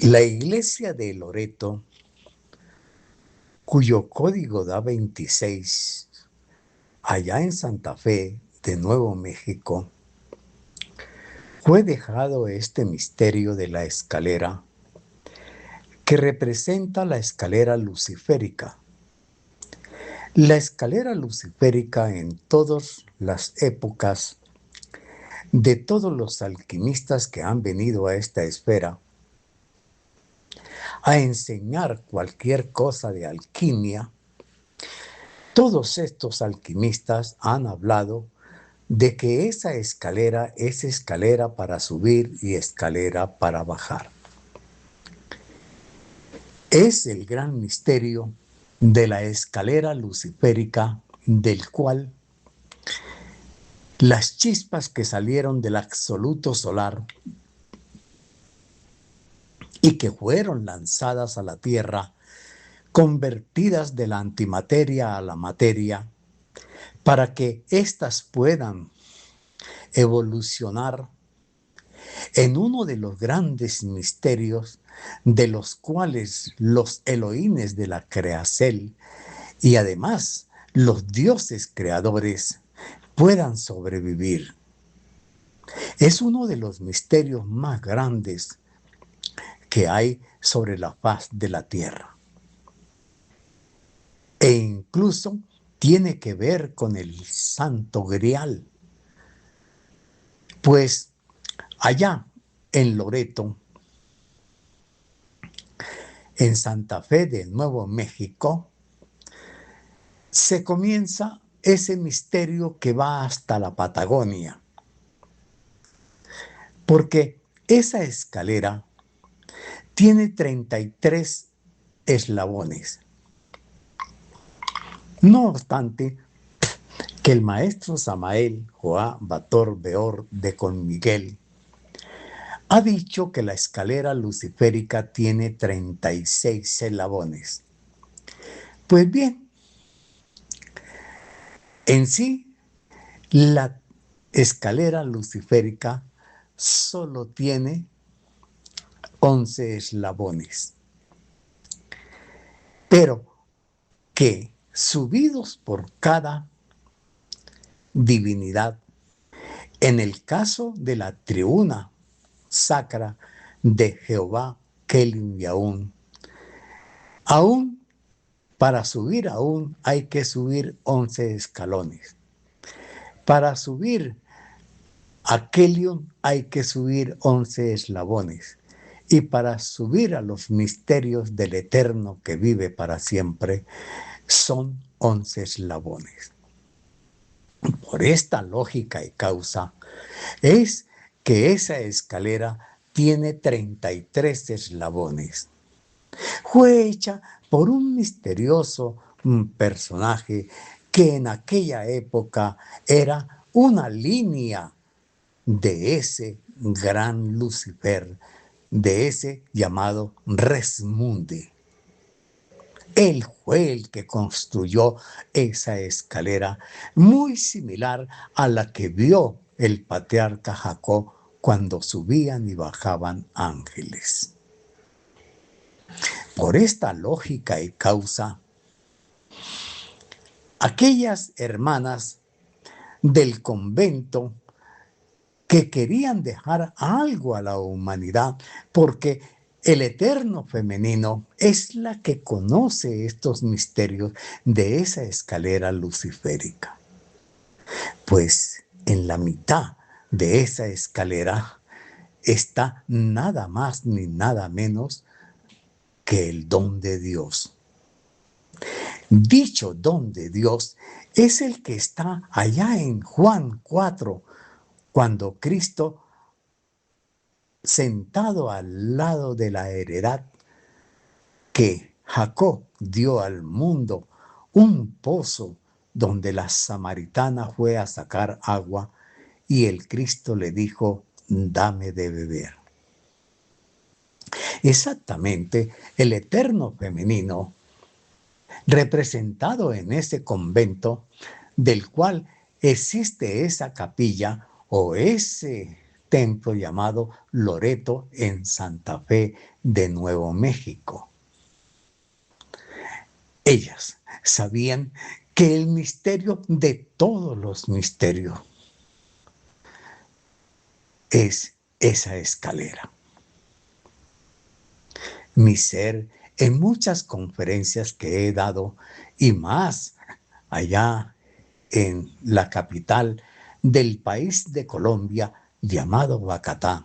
La iglesia de Loreto, cuyo código da 26, allá en Santa Fe, de Nuevo México, fue dejado este misterio de la escalera que representa la escalera luciférica. La escalera luciférica en todas las épocas de todos los alquimistas que han venido a esta esfera a enseñar cualquier cosa de alquimia, todos estos alquimistas han hablado de que esa escalera es escalera para subir y escalera para bajar. Es el gran misterio de la escalera luciférica, del cual las chispas que salieron del absoluto solar y que fueron lanzadas a la Tierra, convertidas de la antimateria a la materia, para que éstas puedan evolucionar en uno de los grandes misterios de los cuales los Elohines de la Creacel y además los dioses creadores puedan sobrevivir. Es uno de los misterios más grandes que hay sobre la faz de la tierra. E incluso tiene que ver con el Santo Grial, pues allá en Loreto, en Santa Fe de Nuevo México, se comienza ese misterio que va hasta la Patagonia, porque esa escalera tiene 33 eslabones. No obstante, que el maestro Samael Joá Bator Beor de Conmiguel ha dicho que la escalera luciférica tiene 36 eslabones. Pues bien, en sí, la escalera luciférica solo tiene 11 eslabones, pero que subidos por cada divinidad, en el caso de la tribuna sacra de Jehová, Kelim y aún para subir aún hay que subir 11 escalones. Para subir a Kelion hay que subir 11 eslabones. Y para subir a los misterios del Eterno que vive para siempre, son 11 eslabones. Por esta lógica y causa, es que esa escalera tiene 33 eslabones. Fue hecha por un misterioso personaje que en aquella época era una línea de ese gran Lucifer, de ese llamado Res Mundi. Él fue el que construyó esa escalera muy similar a la que vio el patriarca Jacob cuando subían y bajaban ángeles. Por esta lógica y causa, aquellas hermanas del convento que querían dejar algo a la humanidad, porque el eterno femenino es la que conoce estos misterios de esa escalera luciférica. Pues en la mitad de esa escalera está nada más ni nada menos que el don de Dios. Dicho don de Dios es el que está allá en Juan 4, cuando Cristo, sentado al lado de la heredad que Jacob dio al mundo, un pozo donde la samaritana fue a sacar agua y el Cristo le dijo, dame de beber. Exactamente, el eterno femenino, representado en ese convento, del cual existe esa capilla o ese templo llamado Loreto en Santa Fe de Nuevo México. Ellas sabían que el misterio de todos los misterios es esa escalera. Mi ser, en muchas conferencias que he dado y más allá en la capital del país de Colombia llamado Bogotá,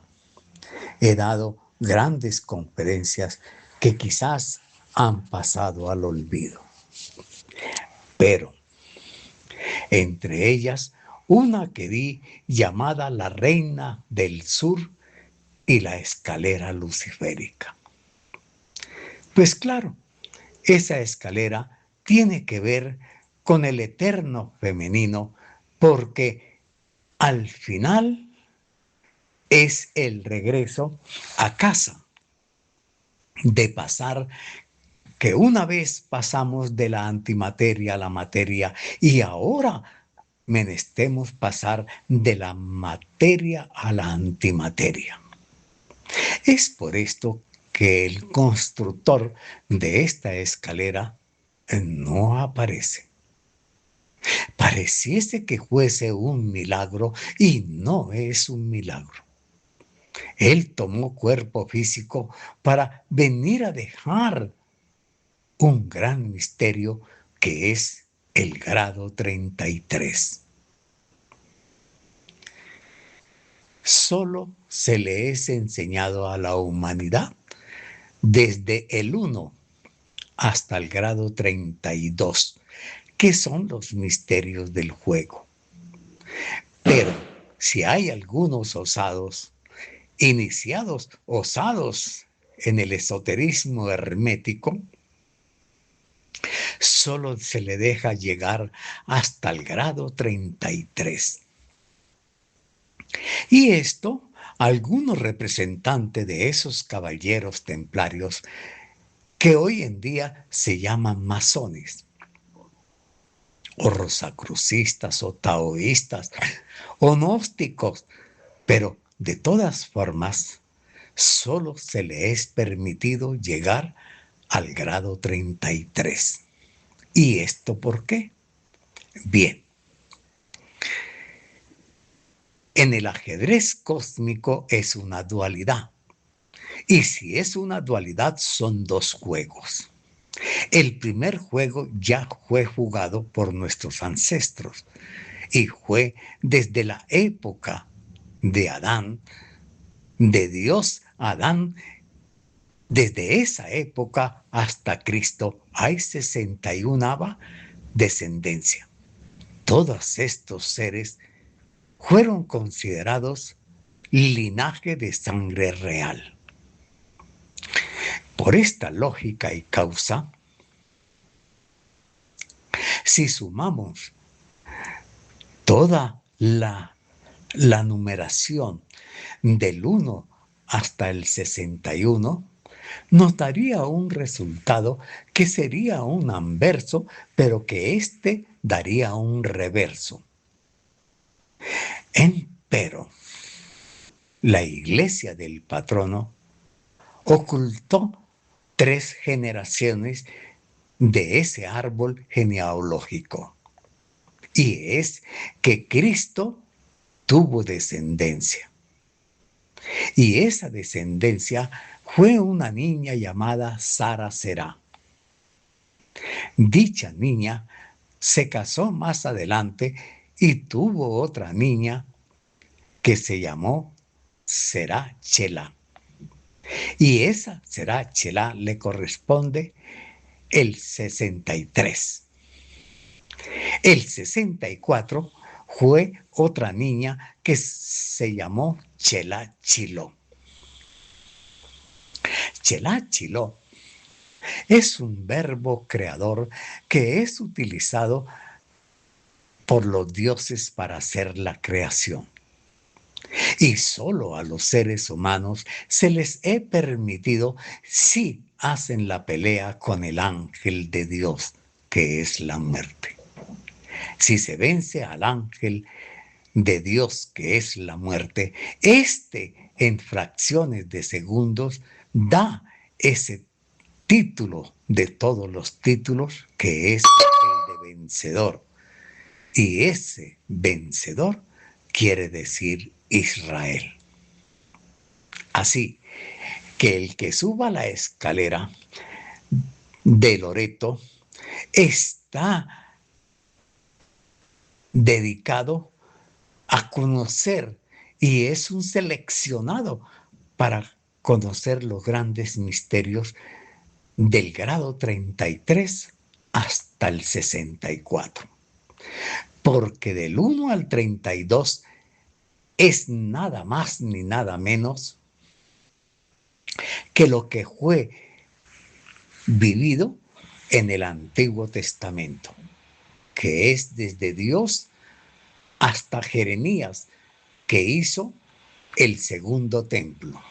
he dado grandes conferencias que quizás han pasado al olvido. Pero entre ellas, una que di llamada La Reina del Sur y la escalera luciférica. Pues claro, esa escalera tiene que ver con el eterno femenino porque al final es el regreso a casa, de pasar que una vez pasamos de la antimateria a la materia y ahora menestemos pasar de la materia a la antimateria. Es por esto que el constructor de esta escalera no aparece. Pareciese que fuese un milagro y no es un milagro. Él tomó cuerpo físico para venir a dejar un gran misterio que es el grado 33. Solo se le es enseñado a la humanidad desde el 1 hasta el grado 32, que son los misterios del juego. Pero si hay algunos osados, iniciados, osados en el esoterismo hermético, solo se le deja llegar hasta el grado 33. Y esto, algunos representantes de esos caballeros templarios que hoy en día se llaman masones, o rosacrucistas, o taoístas, o gnósticos, pero de todas formas, solo se le es permitido llegar al grado 33. ¿Y esto por qué? Bien, en el ajedrez cósmico es una dualidad. Y si es una dualidad, son dos juegos. El primer juego ya fue jugado por nuestros ancestros y fue desde la época de Adán, de Dios Adán. Desde esa época hasta Cristo hay 61 descendencia. Todos estos seres fueron considerados linaje de sangre real. Por esta lógica y causa, si sumamos toda la numeración del 1 hasta el 61, nos daría un resultado que sería un anverso, pero que éste daría un reverso. Empero, la iglesia del patrono ocultó 3 generaciones de ese árbol genealógico. Y es que Cristo tuvo descendencia. Y esa descendencia fue una niña llamada Sara Será. Dicha niña se casó más adelante y tuvo otra niña que se llamó Será Chela. Y esa Será Chela le corresponde el 63. El 64 fue otra niña que se llamó Chela Chiló. Chela Chiló es un verbo creador que es utilizado por los dioses para hacer la creación. Y solo a los seres humanos se les he permitido si hacen la pelea con el ángel de Dios, que es la muerte. Si se vence al ángel de Dios, que es la muerte, en fracciones de segundos da ese título de todos los títulos, que es el de vencedor. Y ese vencedor quiere decir Israel. Así que el que suba la escalera de Loreto está dedicado a conocer, y es un seleccionado para conocer los grandes misterios del grado 33 hasta el 64. Porque del 1 al 32 es nada más ni nada menos que lo que fue vivido en el Antiguo Testamento, que es desde Dios hasta Jeremías, que hizo el segundo templo.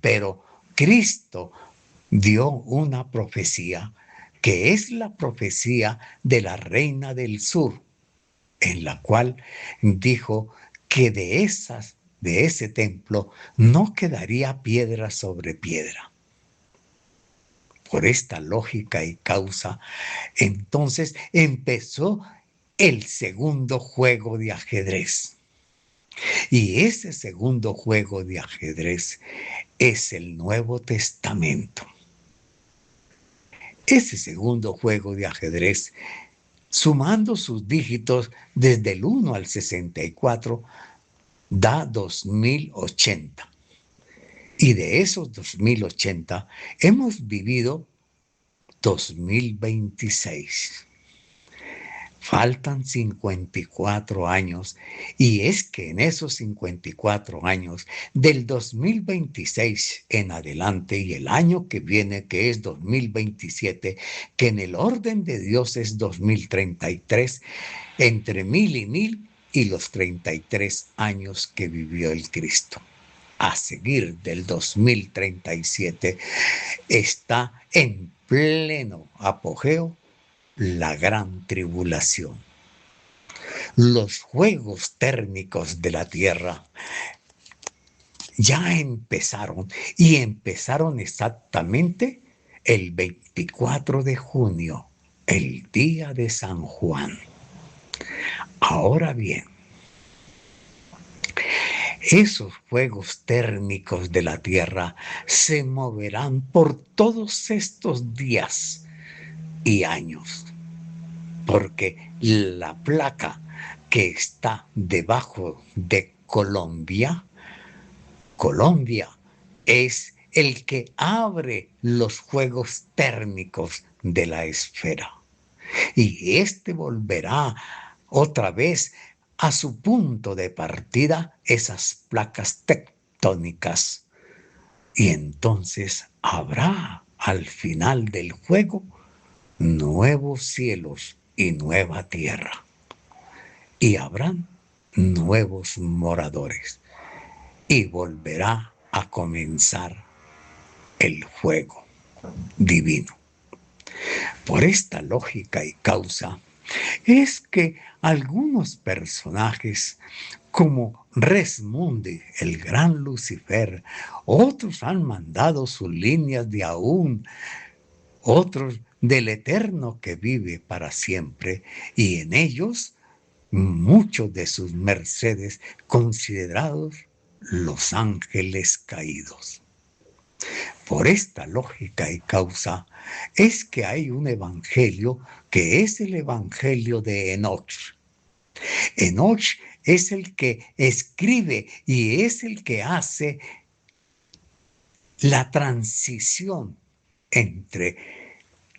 Pero Cristo dio una profecía, que es la profecía de la Reina del Sur, en la cual dijo que de ese templo no quedaría piedra sobre piedra. Por esta lógica y causa, entonces empezó el segundo juego de ajedrez. Y ese segundo juego de ajedrez es el Nuevo Testamento. Ese segundo juego de ajedrez, sumando sus dígitos desde el 1 al 64, da 2080. Y de esos 2080 hemos vivido 2026. Faltan 54 años, y es que en esos 54 años, del 2026 en adelante y el año que viene, que es 2027, que en el orden de Dios es 2033, entre 1000 y 1000 y los 33 años que vivió el Cristo. A seguir del 2037 está en pleno apogeo la gran tribulación. Los juegos térmicos de la tierra ya empezaron, y empezaron exactamente el 24 de junio, el día de San Juan. Ahora bien, esos juegos térmicos de la tierra se moverán por todos estos días y años, porque la placa que está debajo de Colombia es el que abre los juegos térmicos de la esfera. Y este volverá otra vez a su punto de partida, esas placas tectónicas. Y entonces habrá al final del juego nuevos cielos y nueva tierra. Y habrán nuevos moradores. Y volverá a comenzar el juego divino. Por esta lógica y causa, es que algunos personajes, como Resmundi, el gran Lucifer, otros han mandado sus líneas de aún, otros del eterno que vive para siempre, y en ellos muchos de sus mercedes considerados los ángeles caídos. Por esta lógica y causa es que hay un evangelio que es el evangelio de Enoch. Enoch es el que escribe y es el que hace la transición entre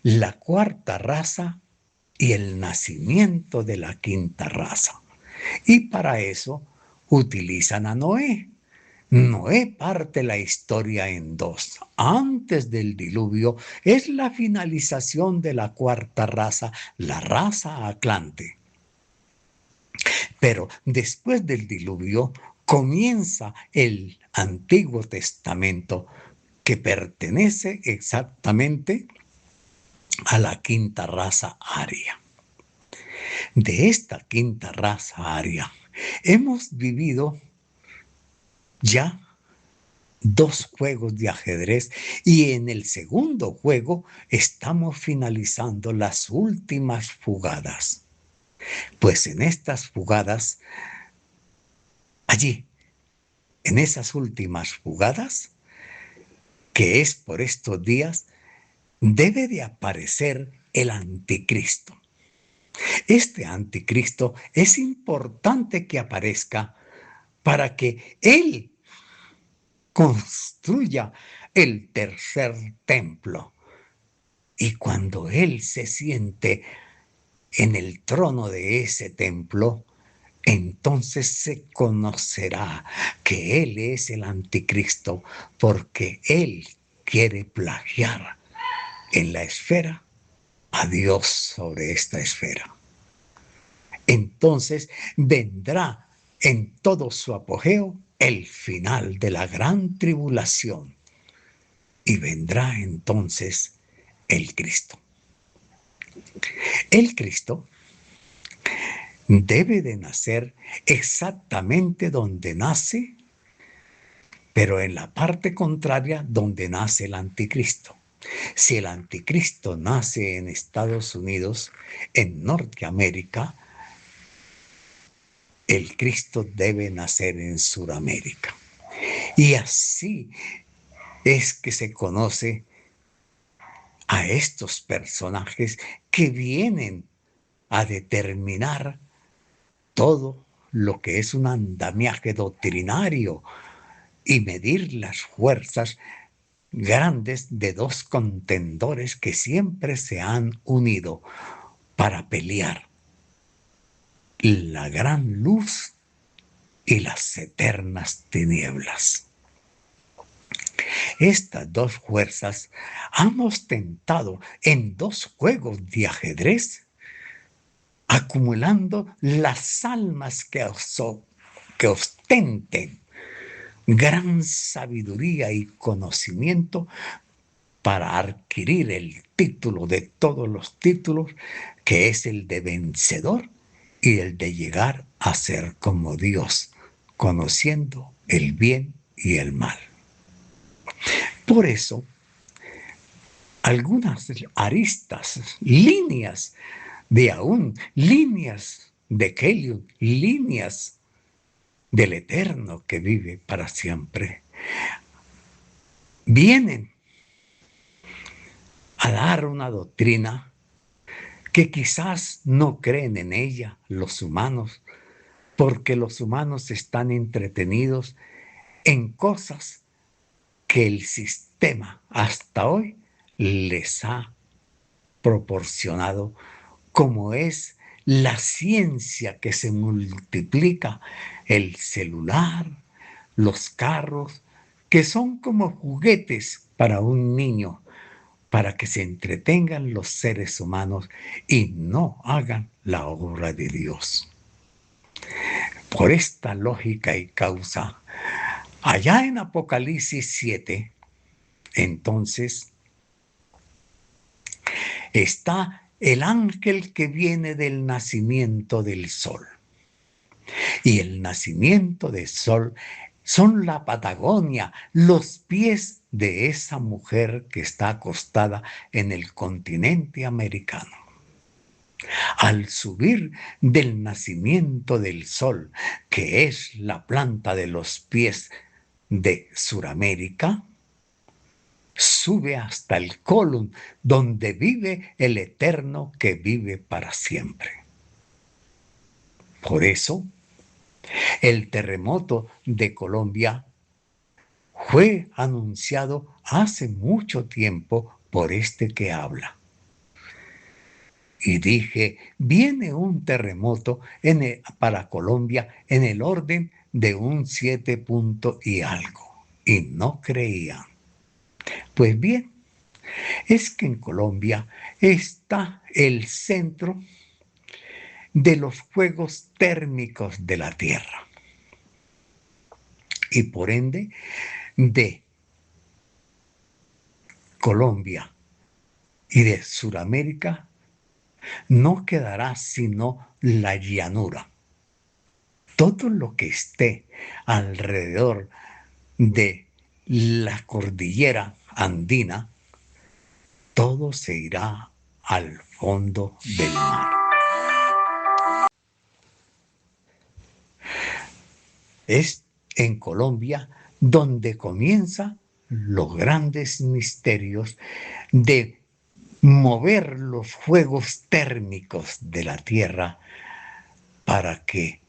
la cuarta raza y el nacimiento de la quinta raza. Y para eso utilizan a Noé. Noé parte la historia en dos. Antes del diluvio es la finalización de la cuarta raza, la raza Atlante. Pero después del diluvio comienza el Antiguo Testamento, que pertenece exactamente a la quinta raza aria. De esta quinta raza aria Hemos vivido ya 2 juegos de ajedrez y en el segundo juego estamos finalizando las últimas jugadas. Pues en estas jugadas, allí, en esas últimas jugadas, que es por estos días, debe de aparecer el anticristo. Este anticristo es importante que aparezca para que él construya el tercer templo. Y cuando él se siente en el trono de ese templo, entonces se conocerá que él es el anticristo, porque él quiere plagiar en la esfera a Dios sobre esta esfera. Entonces vendrá en todo su apogeo el final de la gran tribulación y vendrá entonces el Cristo. El Cristo debe de nacer exactamente donde nace, pero en la parte contraria donde nace el anticristo. Si el anticristo nace en Estados Unidos, en Norteamérica, el Cristo debe nacer en Sudamérica. Y así es que se conoce a estos personajes que vienen a determinar todo lo que es un andamiaje doctrinario y medir las fuerzas grandes de 2 contendores que siempre se han unido para pelear la gran luz y las eternas tinieblas. Estas 2 fuerzas han ostentado en 2 juegos de ajedrez, acumulando las almas que ostenten gran sabiduría y conocimiento para adquirir el título de todos los títulos, que es el de vencedor y el de llegar a ser como Dios, conociendo el bien y el mal. Por eso, algunas aristas, líneas de Aún, líneas de Kelion, líneas del Eterno que vive para siempre, vienen a dar una doctrina que quizás no creen en ella los humanos, porque los humanos están entretenidos en cosas que el sistema hasta hoy les ha proporcionado, como es la ciencia que se multiplica, el celular, los carros, que son como juguetes para un niño, para que se entretengan los seres humanos y no hagan la obra de Dios. Por esta lógica y causa, allá en Apocalipsis 7, entonces, está el ángel que viene del nacimiento del sol. Y el nacimiento del sol son la Patagonia, los pies de esa mujer que está acostada en el continente americano. Al subir del nacimiento del sol, que es la planta de los pies de Sudamérica, sube hasta el colon, donde vive el Eterno que vive para siempre. Por eso, el terremoto de Colombia fue anunciado hace mucho tiempo por este que habla. Y dije, viene un terremoto para Colombia en el orden de un 7 punto y algo. Y no creían. Pues bien, es que en Colombia está el centro de los juegos térmicos de la Tierra. Y por ende, de Colombia y de Sudamérica no quedará sino la llanura. todo lo que esté alrededor de la cordillera andina, todo se irá al fondo del mar. Es en Colombia donde comienzan los grandes misterios de mover los juegos térmicos de la Tierra para que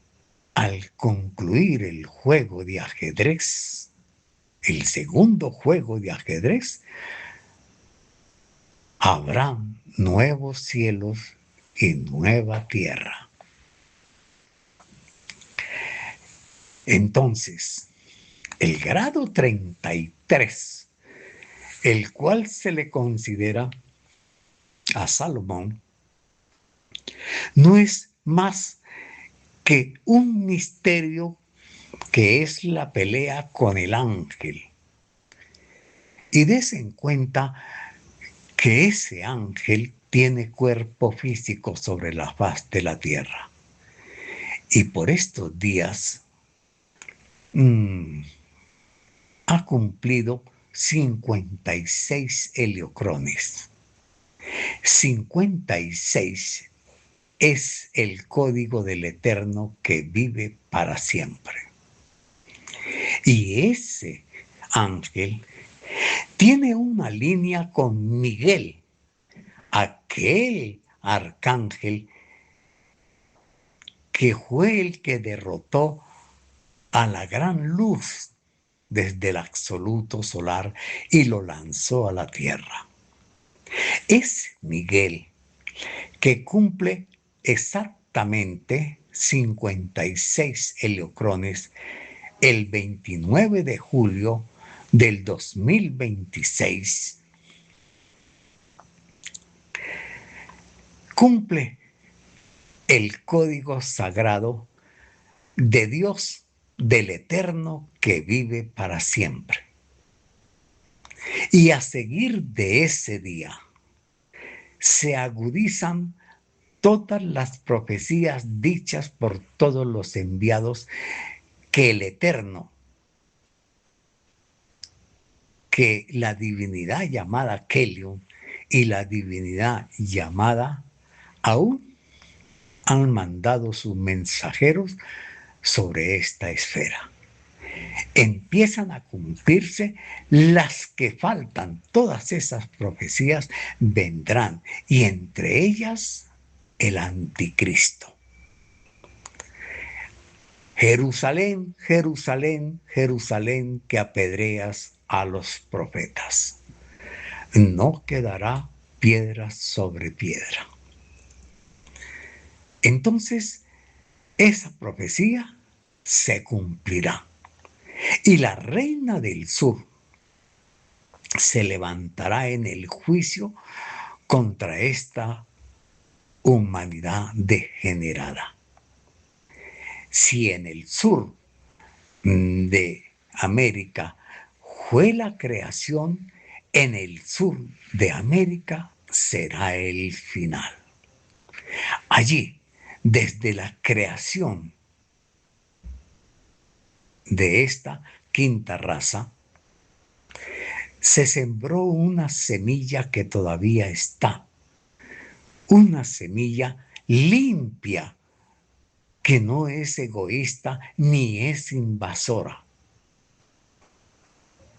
al concluir el juego de ajedrez, el segundo juego de ajedrez, habrá nuevos cielos y nueva tierra. Entonces, el grado 33, el cual se le considera a Salomón, no es más que un misterio que es la pelea con el ángel. Y dese en cuenta que ese ángel tiene cuerpo físico sobre la faz de la tierra. Y por estos días ha cumplido 56 heliocrones. 56 es el código del Eterno que vive para siempre. Y ese ángel tiene una línea con Miguel, aquel arcángel que fue el que derrotó a la gran luz desde el absoluto solar y lo lanzó a la tierra. Es Miguel que cumple exactamente 56 heliocrones el 29 de julio del 2026. Cumple el código sagrado de Dios, del Eterno que vive para siempre. Y a seguir de ese día se agudizan todas las profecías dichas por todos los enviados que el Eterno, que la divinidad llamada Kelion y la divinidad llamada Aún han mandado sus mensajeros sobre esta esfera. Empiezan a cumplirse las que faltan, todas esas profecías vendrán, y entre ellas el anticristo. Jerusalén, Jerusalén, Jerusalén, que apedreas a los profetas. No quedará piedra sobre piedra. Entonces, esa profecía se cumplirá. Y la reina del sur se levantará en el juicio contra esta humanidad degenerada. Si en el sur de América fue la creación, en el sur de América será el final. Allí, desde la creación de esta quinta raza, se sembró una semilla que todavía está, una semilla limpia, que no es egoísta ni es invasora.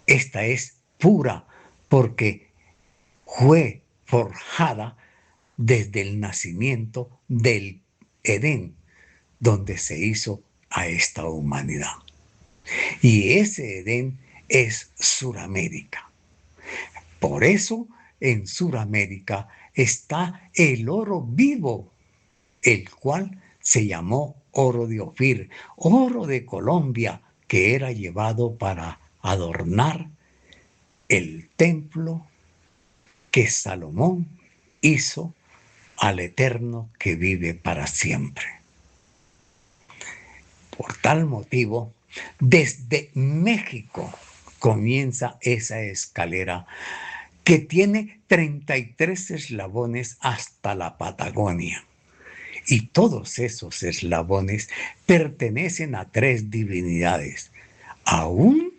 Esta es pura porque fue forjada desde el nacimiento del Edén, donde se hizo a esta humanidad. Y ese Edén es Suramérica. Por eso en Suramérica está el oro vivo, el cual se llamó oro de Ofir, oro de Colombia, que era llevado para adornar el templo que Salomón hizo al Eterno que vive para siempre. Por tal motivo, desde México comienza esa escalera que tiene 33 eslabones hasta la Patagonia. Y todos esos eslabones pertenecen a tres divinidades, aún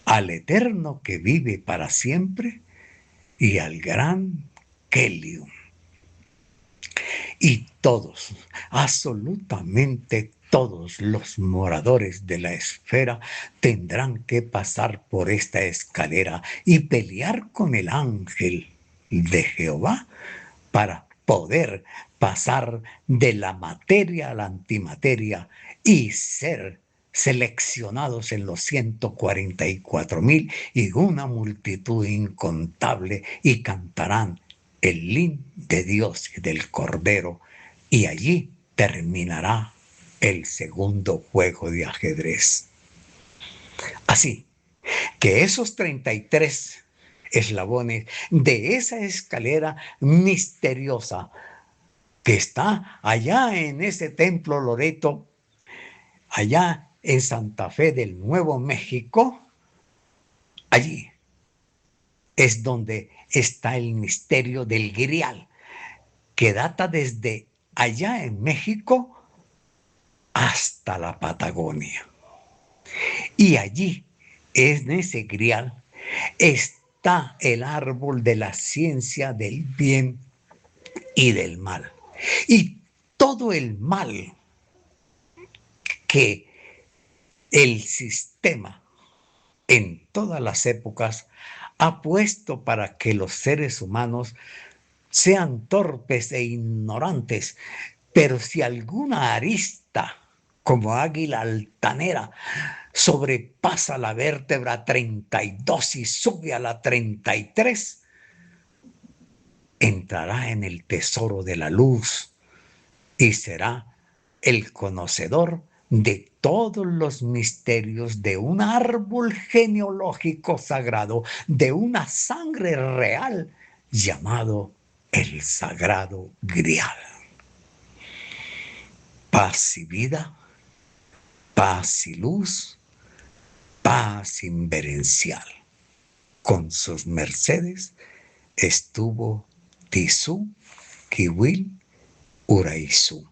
al Eterno que vive para siempre y al gran Kelium. Y todos, absolutamente todos los moradores de la esfera tendrán que pasar por esta escalera y pelear con el ángel de Jehová para poder pasar de la materia a la antimateria y ser seleccionados en los 144,000 y una multitud incontable, y cantarán el himno de Dios y del Cordero, y allí terminará el segundo juego de ajedrez. Así que esos 33 eslabones de esa escalera misteriosa que está allá en ese templo Loreto, allá en Santa Fe del Nuevo México, allí es donde está el misterio del Grial, que data desde allá en México hasta la Patagonia. Y allí, en ese Grial, está el árbol de la ciencia del bien y del mal. Y todo el mal que el sistema en todas las épocas ha puesto para que los seres humanos sean torpes e ignorantes, pero si alguna arista, como águila altanera, sobrepasa la vértebra 32 y sube a la 33, entrará en el tesoro de la luz y será el conocedor de todos los misterios de un árbol genealógico sagrado, de una sangre real llamado el Sagrado Grial. Paz y vida, paz y luz, paz inverencial. Con sus mercedes estuvo Tisú, Kiwil, Uraizú.